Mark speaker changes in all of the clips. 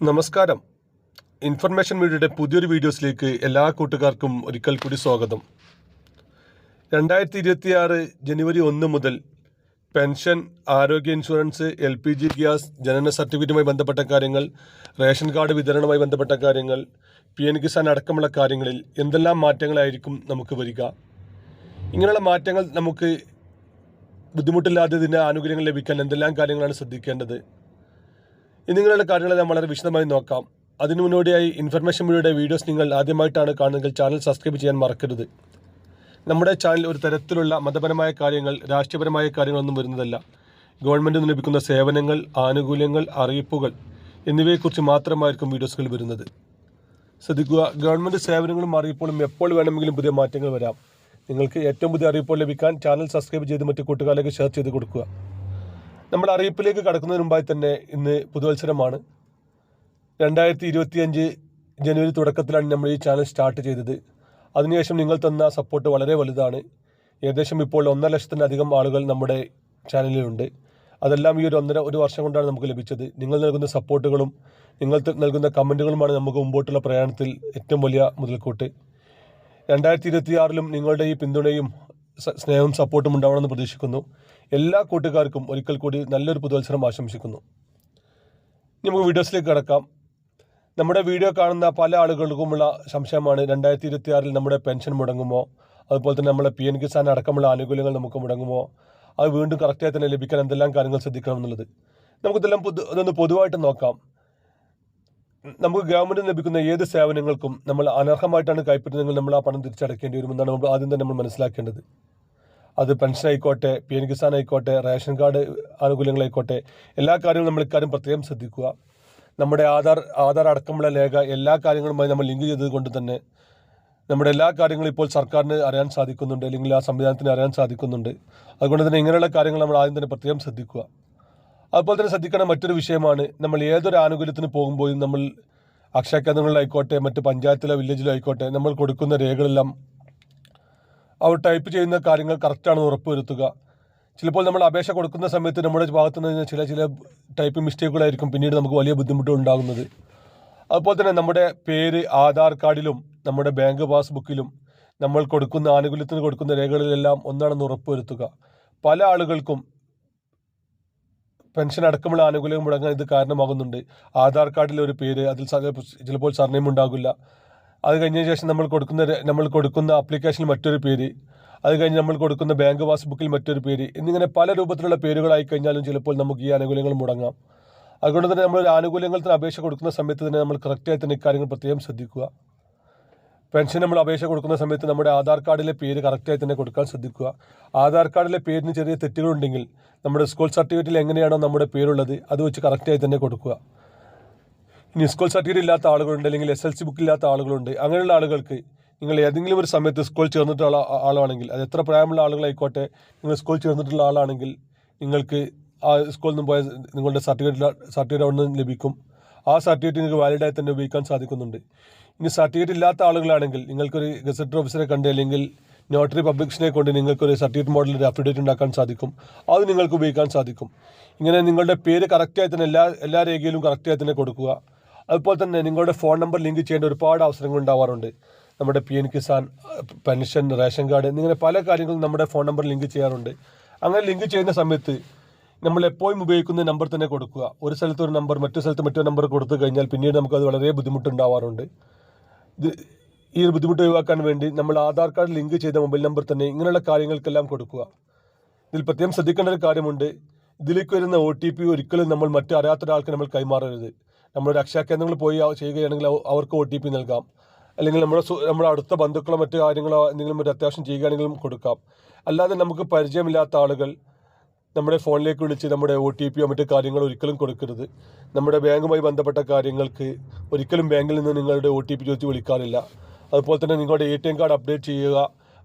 Speaker 1: നമസ്കാരം. ഇൻഫർമേഷൻ മീഡിയയുടെ പുതിയൊരു വീഡിയോസിലേക്ക് എല്ലാ കൂട്ടുകാർക്കും ഒരിക്കൽ കൂടി സ്വാഗതം. 2026 ജനുവരി 1 മുതൽ പെൻഷൻ, ആരോഗ്യ ഇൻഷുറൻസ്, LPG ഗ്യാസ്, ജനന സർട്ടിഫിക്കറ്റുമായി ബന്ധപ്പെട്ട കാര്യങ്ങൾ, റേഷൻ കാർഡ് വിതരണവുമായി ബന്ധപ്പെട്ട കാര്യങ്ങൾ, PM കിസാൻ അടക്കമുള്ള കാര്യങ്ങളിൽ എന്തെല്ലാം മാറ്റങ്ങളായിരിക്കും നമുക്ക് വരിക. ഇങ്ങനെയുള്ള മാറ്റങ്ങൾ നമുക്ക് ബുദ്ധിമുട്ടില്ലാതെ ഇതിൻ്റെ ആനുകൂല്യങ്ങൾ ലഭിക്കാൻ എന്തെല്ലാം കാര്യങ്ങളാണ് ശ്രദ്ധിക്കേണ്ടത് എന്നിങ്ങനെയുള്ള കാര്യങ്ങളെല്ലാം വളരെ വിശദമായി നോക്കാം. അതിനു മുന്നോടിയായി ഇൻഫർമേഷൻ മീഡിയയുടെ വീഡിയോസ് നിങ്ങൾ ആദ്യമായിട്ടാണ് കാണുന്നതെങ്കിൽ ചാനൽ സബ്സ്ക്രൈബ് ചെയ്യാൻ മറക്കരുത്. നമ്മുടെ ചാനൽ ഒരു തരത്തിലുള്ള മതപരമായ കാര്യങ്ങൾ, രാഷ്ട്രീയപരമായ കാര്യങ്ങളൊന്നും വരുന്നതല്ല. ഗവൺമെൻറ്റിൽ നിന്ന് ലഭിക്കുന്ന സേവനങ്ങൾ, ആനുകൂല്യങ്ങൾ, അറിയിപ്പുകൾ എന്നിവയെക്കുറിച്ച് മാത്രമായിരിക്കും വീഡിയോസുകൾ വരുന്നത്. ശ്രദ്ധിക്കുക, ഗവൺമെൻറ് സേവനങ്ങളും അറിയിപ്പുകളും എപ്പോൾ വേണമെങ്കിലും പുതിയ മാറ്റങ്ങൾ വരാം. നിങ്ങൾക്ക് ഏറ്റവും പുതിയ അറിയിപ്പുകൾ ലഭിക്കാൻ ചാനൽ സബ്സ്ക്രൈബ് ചെയ്ത് മറ്റു കൂട്ടുകാരിലേക്ക് ഷെയർ ചെയ്ത് കൊടുക്കുക. നമ്മുടെ അറിയിപ്പിലേക്ക് കടക്കുന്നതിന് മുമ്പായി തന്നെ ഇന്ന് പുതുവത്സരമാണ്. 2025 ജനുവരി തുടക്കത്തിലാണ് നമ്മൾ ഈ ചാനൽ സ്റ്റാർട്ട് ചെയ്തത്. അതിനുശേഷം നിങ്ങൾ തന്ന സപ്പോർട്ട് വളരെ വലുതാണ്. ഏകദേശം ഇപ്പോൾ 1.5 ലക്ഷത്തിലധികം ആളുകൾ നമ്മുടെ ചാനലിലുണ്ട്. അതെല്ലാം ഈ ഒരു വർഷം കൊണ്ടാണ് നമുക്ക് ലഭിച്ചത്. നിങ്ങൾ നൽകുന്ന സപ്പോർട്ടുകളും നിങ്ങൾ നൽകുന്ന കമൻറ്റുകളുമാണ് നമുക്ക് മുമ്പോട്ടുള്ള പ്രയാണത്തിൽ ഏറ്റവും വലിയ മുതൽക്കൂട്ട്. 2026 നിങ്ങളുടെ ഈ പിന്തുണയും സ്നേഹവും സപ്പോർട്ടും ഉണ്ടാവണമെന്ന് പ്രതീക്ഷിക്കുന്നു. എല്ലാ കൂട്ടുകാർക്കും ഒരിക്കൽ കൂടി നല്ലൊരു പുതുവത്സരം ആശംസിക്കുന്നു. നമുക്ക് വീഡിയോസിലേക്ക് കടക്കാം. നമ്മുടെ വീഡിയോ കാണുന്ന പല ആളുകൾക്കുമുള്ള സംശയമാണ് 2026 നമ്മുടെ പെൻഷൻ മുടങ്ങുമോ, അതുപോലെ തന്നെ നമ്മുടെ PM കിസാൻ അടക്കമുള്ള ആനുകൂല്യങ്ങൾ നമുക്ക് മുടങ്ങുമോ, അത് വീണ്ടും കറക്റ്റായി തന്നെ ലഭിക്കാൻ എന്തെല്ലാം കാര്യങ്ങൾ ശ്രദ്ധിക്കണം എന്നുള്ളത്. നമുക്കിതെല്ലാം അതൊന്ന് പൊതുവായിട്ട് നോക്കാം. നമുക്ക് ഗവൺമെൻറ് ലഭിക്കുന്ന ഏത് സേവനങ്ങൾക്കും നമ്മൾ അനർഹമായിട്ടാണ് കൈപ്പറ്റുന്നതെങ്കിൽ നമ്മൾ ആ പണം തിരിച്ചടക്കേണ്ടി വരുമെന്നാണ് നമ്മൾ ആദ്യം തന്നെ നമ്മൾ മനസ്സിലാക്കേണ്ടത്. അത് പെൻഷൻ ആയിക്കോട്ടെ, PM കിസാൻ ആയിക്കോട്ടെ, റേഷൻ കാർഡ് ആനുകൂല്യങ്ങളായിക്കോട്ടെ, എല്ലാ കാര്യങ്ങളും നമ്മൾ ഇക്കാര്യം പ്രത്യേകം ശ്രദ്ധിക്കുക. നമ്മുടെ ആധാർ അടക്കമുള്ള രേഖ എല്ലാ കാര്യങ്ങളുമായി നമ്മൾ ലിങ്ക് ചെയ്തത് കൊണ്ട് തന്നെ നമ്മുടെ എല്ലാ കാര്യങ്ങളും ഇപ്പോൾ സർക്കാരിന് അറിയാൻ സാധിക്കുന്നുണ്ട്, അല്ലെങ്കിൽ ആ സംവിധാനത്തിന് അറിയാൻ സാധിക്കുന്നുണ്ട്. അതുകൊണ്ട് തന്നെ ഇങ്ങനെയുള്ള കാര്യങ്ങൾ നമ്മൾ ആദ്യം തന്നെ പ്രത്യേകം ശ്രദ്ധിക്കുക. അതുപോലെ തന്നെ ശ്രദ്ധിക്കേണ്ട മറ്റൊരു വിഷയമാണ്, നമ്മൾ ഏതൊരു ആനുകൂല്യത്തിന് പോകുമ്പോഴും നമ്മൾ അക്ഷയ കേന്ദ്രങ്ങളിലായിക്കോട്ടെ, മറ്റ് പഞ്ചായത്തിലോ വില്ലേജിലോ ആയിക്കോട്ടെ, നമ്മൾ കൊടുക്കുന്ന രേഖകളെല്ലാം അവർ ടൈപ്പ് ചെയ്യുന്ന കാര്യങ്ങൾ കറക്റ്റാണെന്ന് ഉറപ്പുവരുത്തുക. ചിലപ്പോൾ നമ്മൾ അപേക്ഷ കൊടുക്കുന്ന സമയത്ത് നമ്മുടെ ഭാഗത്തു നിന്ന് ചില ടൈപ്പ് മിസ്റ്റേക്കുകളായിരിക്കും പിന്നീട് നമുക്ക് വലിയ ബുദ്ധിമുട്ട് ഉണ്ടാകുന്നത്. അതുപോലെ തന്നെ നമ്മുടെ പേര് ആധാർ കാർഡിലും നമ്മുടെ ബാങ്ക് പാസ്ബുക്കിലും നമ്മൾ കൊടുക്കുന്ന ആനുകൂല്യത്തിന് കൊടുക്കുന്ന രേഖകളിലെല്ലാം ഒന്നാണെന്ന് ഉറപ്പുവരുത്തുക. പല ആളുകൾക്കും പെൻഷൻ അടക്കമുള്ള ആനുകൂല്യം മുടങ്ങാൻ ഇത് കാരണമാകുന്നുണ്ട്. ആധാർ കാർഡിലെ ഒരു പേര്, അതിൽ ചിലപ്പോൾ സർനെയിം ഉണ്ടാകില്ല. അത് കഴിഞ്ഞ ശേഷം നമ്മൾ കൊടുക്കുന്ന ആപ്ലിക്കേഷനിൽ മറ്റൊരു പേര്, അത് കഴിഞ്ഞ് നമ്മൾ കൊടുക്കുന്ന ബാങ്ക് പാസ്ബുക്കിൽ മറ്റൊരു പേര്, എന്നിങ്ങനെ പല രൂപത്തിലുള്ള പേരുകളായി കഴിഞ്ഞാലും ചിലപ്പോൾ നമുക്ക് ഈ ആനുകൂല്യങ്ങൾ മുടങ്ങാം. അതുകൊണ്ട് തന്നെ നമ്മൾ ആനുകൂല്യങ്ങൾക്ക് അപേക്ഷ കൊടുക്കുന്ന സമയത്ത് തന്നെ നമ്മൾ കറക്റ്റായി തന്നെ ഇക്കാര്യങ്ങൾ പ്രത്യേകം ശ്രദ്ധിക്കുക. പെൻഷൻ നമ്മൾ അപേക്ഷ കൊടുക്കുന്ന സമയത്ത് നമ്മുടെ ആധാർ കാർഡിലെ പേര് കറക്റ്റായി തന്നെ കൊടുക്കാൻ ശ്രദ്ധിക്കുക. ആധാർ കാർഡിലെ പേരിന് ചെറിയ തെറ്റുകളുണ്ടെങ്കിൽ നമ്മുടെ സ്കൂൾ സർട്ടിഫിക്കറ്റിൽ എങ്ങനെയാണോ നമ്മുടെ പേരുള്ളത് അത് വെച്ച് കറക്റ്റായി തന്നെ കൊടുക്കുക. ഇനി സ്കൂൾ സർട്ടിഫിക്കറ്റ് ഇല്ലാത്ത ആളുകളുണ്ട്, അല്ലെങ്കിൽ SLC ബുക്ക് ഇല്ലാത്ത ആളുകളുണ്ട്. അങ്ങനെയുള്ള ആളുകൾക്ക് നിങ്ങൾ ഏതെങ്കിലും ഒരു സമയത്ത് സ്കൂൾ ചേർന്നിട്ടുള്ള ആളാണെങ്കിൽ, അത് എത്ര പ്രായമുള്ള ആളുകളായിക്കോട്ടെ, നിങ്ങൾ സ്കൂൾ ചേർന്നിട്ടുള്ള ആളാണെങ്കിൽ നിങ്ങൾക്ക് ആ സ്കൂളിൽ നിന്ന് പോയ നിങ്ങളുടെ സർട്ടിഫിക്കറ്റ് അവിടെ നിന്ന് ലഭിക്കും. ആ സർട്ടിഫിക്കറ്റ് നിങ്ങൾക്ക് വാലിഡായി തന്നെ ഉപയോഗിക്കാൻ സാധിക്കുന്നുണ്ട്. ഇനി സർട്ടിഫിക്കറ്റ് ഇല്ലാത്ത ആളുകളാണെങ്കിൽ നിങ്ങൾക്കൊരു ഗസറ്റർ ഓഫീസറെ കണ്ട്, അല്ലെങ്കിൽ നോട്ടറി പബ്ലിഷിനെ കൊണ്ട് നിങ്ങൾക്കൊരു സർട്ടിഫിക്കറ്റ് മോഡലിൽ ഒരു അഫിഡേറ്റ് ഉണ്ടാക്കാൻ സാധിക്കും. അത് നിങ്ങൾക്ക് ഉപയോഗിക്കാൻ സാധിക്കും. ഇങ്ങനെ നിങ്ങളുടെ പേര് കറക്റ്റായി തന്നെ എല്ലാ രേഖയിലും കറക്റ്റായി തന്നെ കൊടുക്കുക. അതുപോലെ തന്നെ നിങ്ങളുടെ ഫോൺ നമ്പർ ലിങ്ക് ചെയ്യേണ്ട ഒരുപാട് അവസരങ്ങൾ ഉണ്ടാവാറുണ്ട്. നമ്മുടെ PM Kisan, pension, ration card എന്നിങ്ങനെ പല കാര്യങ്ങളും നമ്മുടെ ഫോൺ നമ്പർ ലിങ്ക് ചെയ്യാറുണ്ട്. അങ്ങനെ ലിങ്ക് ചെയ്യുന്ന സമയത്ത് നമ്മൾ എപ്പോഴും ഉപയോഗിക്കുന്ന നമ്പർ തന്നെ കൊടുക്കുക. ഒരു സ്ഥലത്ത് ഒരു നമ്പർ, മറ്റു സ്ഥലത്ത് മറ്റൊരു നമ്പർ കൊടുത്തു കഴിഞ്ഞാൽ പിന്നീട് നമുക്കത് വളരെ ബുദ്ധിമുട്ടുണ്ടാവാറുണ്ട്. ഈ ഒരു ബുദ്ധിമുട്ട് ഒഴിവാക്കാൻ വേണ്ടി നമ്മൾ ആധാർ കാർഡ് ലിങ്ക് ചെയ്ത മൊബൈൽ നമ്പർ തന്നെ ഇങ്ങനെയുള്ള കാര്യങ്ങൾക്കെല്ലാം കൊടുക്കുക. ഇതിൽ പ്രത്യേകം ശ്രദ്ധിക്കേണ്ട ഒരു കാര്യമുണ്ട്, ഇതിലേക്ക് വരുന്ന OTP ഒരിക്കലും നമ്മൾ മറ്റു അറിയാത്തൊരാൾക്ക് നമ്മൾ കൈമാറരുത്. നമ്മളൊരു അക്ഷയ കേന്ദ്രങ്ങളിൽ പോയി ചെയ്യുകയാണെങ്കിൽ അവർക്ക് OTP നൽകാം, അല്ലെങ്കിൽ നമ്മുടെ അടുത്ത ബന്ധുക്കളോ മറ്റു കാര്യങ്ങളോ എന്തെങ്കിലും ഒരു അത്യാവശ്യം ചെയ്യുകയാണെങ്കിലും കൊടുക്കാം. അല്ലാതെ നമുക്ക് പരിചയമില്ലാത്ത ആളുകൾ നമ്മുടെ ഫോണിലേക്ക് വിളിച്ച് നമ്മുടെ OTPയോ മറ്റു കാര്യങ്ങളോ ഒരിക്കലും കൊടുക്കരുത്. നമ്മുടെ ബാങ്കുമായി ബന്ധപ്പെട്ട കാര്യങ്ങൾക്ക് ഒരിക്കലും ബാങ്കിൽ നിന്ന് നിങ്ങളുടെ OTP ചോദിച്ച് വിളിക്കാറില്ല. അതുപോലെ തന്നെ നിങ്ങളുടെ ATM കാർഡ് അപ്ഡേറ്റ് ചെയ്യുക,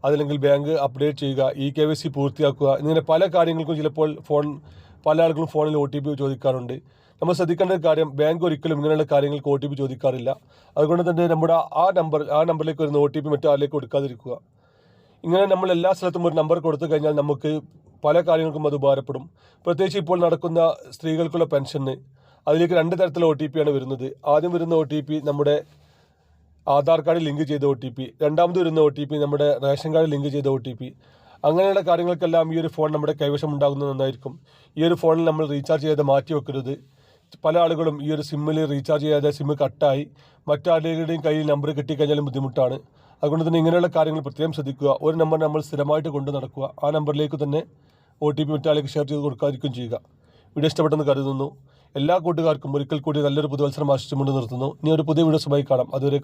Speaker 1: അതല്ലെങ്കിൽ ബാങ്ക് അപ്ഡേറ്റ് ചെയ്യുക, KYC പൂർത്തിയാക്കുക, ഇങ്ങനെ പല കാര്യങ്ങൾക്കും ചിലപ്പോൾ പല ആളുകളും ഫോണിൽ OTP ചോദിക്കാറുണ്ട്. നമ്മൾ ശ്രദ്ധിക്കേണ്ട ഒരു കാര്യം, ബാങ്ക് ഒരിക്കലും ഇങ്ങനെയുള്ള കാര്യങ്ങൾക്ക് OTP ചോദിക്കാറില്ല. അതുകൊണ്ട് തന്നെ നമ്മുടെ ആ നമ്പറിലേക്ക് വരുന്ന OTP മറ്റാരിലേക്ക് കൊടുക്കാതിരിക്കുക. ഇങ്ങനെ നമ്മൾ എല്ലാ സ്ഥലത്തും ഒരു നമ്പർ കൊടുത്തു കഴിഞ്ഞാൽ നമുക്ക് പല കാര്യങ്ങൾക്കും അത് ഉപകാരപ്പെടും. പ്രത്യേകിച്ച് ഇപ്പോൾ നടക്കുന്ന സ്ത്രീകൾക്കുള്ള പെൻഷന്, അതിലേക്ക് 2 തരത്തിലുള്ള OTP ആണ് വരുന്നത്. ആദ്യം വരുന്ന OTP നമ്മുടെ ആധാർ കാർഡ് ലിങ്ക് ചെയ്ത OTP, രണ്ടാമത് വരുന്ന OTP നമ്മുടെ റേഷൻ കാർഡ് ലിങ്ക് ചെയ്ത OTP. അങ്ങനെയുള്ള കാര്യങ്ങൾക്കെല്ലാം ഈ ഒരു ഫോൺ നമ്മുടെ കൈവശം ഉണ്ടാകുന്നത് നന്നായിരിക്കും. ഈ ഒരു ഫോണിൽ നമ്മൾ റീചാർജ് ചെയ്ത് മാറ്റി വെക്കരുത്. പല ആളുകളും ഈ ഒരു സിമ്മിൽ റീചാർജ് ചെയ്യാതെ സിമ്മ് കട്ടായി മറ്റാരുടെയും കയ്യിൽ നമ്പർ കിട്ടിക്കഴിഞ്ഞാലും ബുദ്ധിമുട്ടാണ്. അതുകൊണ്ട് തന്നെ ഇങ്ങനെയുള്ള കാര്യങ്ങൾ പ്രത്യേകം ശ്രദ്ധിക്കുക. ഒരു നമ്പർ നമ്മൾ സ്ഥിരമായിട്ട് കൊണ്ട് നടക്കുക. ആ നമ്പറിലേക്ക് തന്നെ OTP മറ്റാളിലേക്ക് ഷെയർ ചെയ്ത് കൊടുക്കാതിരിക്കുകയും ചെയ്യുക. വീഡിയോ ഇഷ്ടപ്പെട്ടെന്ന് കരുതുന്നു. എല്ലാ കൂട്ടുകാർക്കും ഒരിക്കൽ കൂടി നല്ലൊരു പുതുവത്സരം ആശംസിച്ചുകൊണ്ട് നിർത്തുന്നു. ഇനി ഒരു പുതിയ വീഡിയോസുമായി കാണാം. അതുവരേക്കും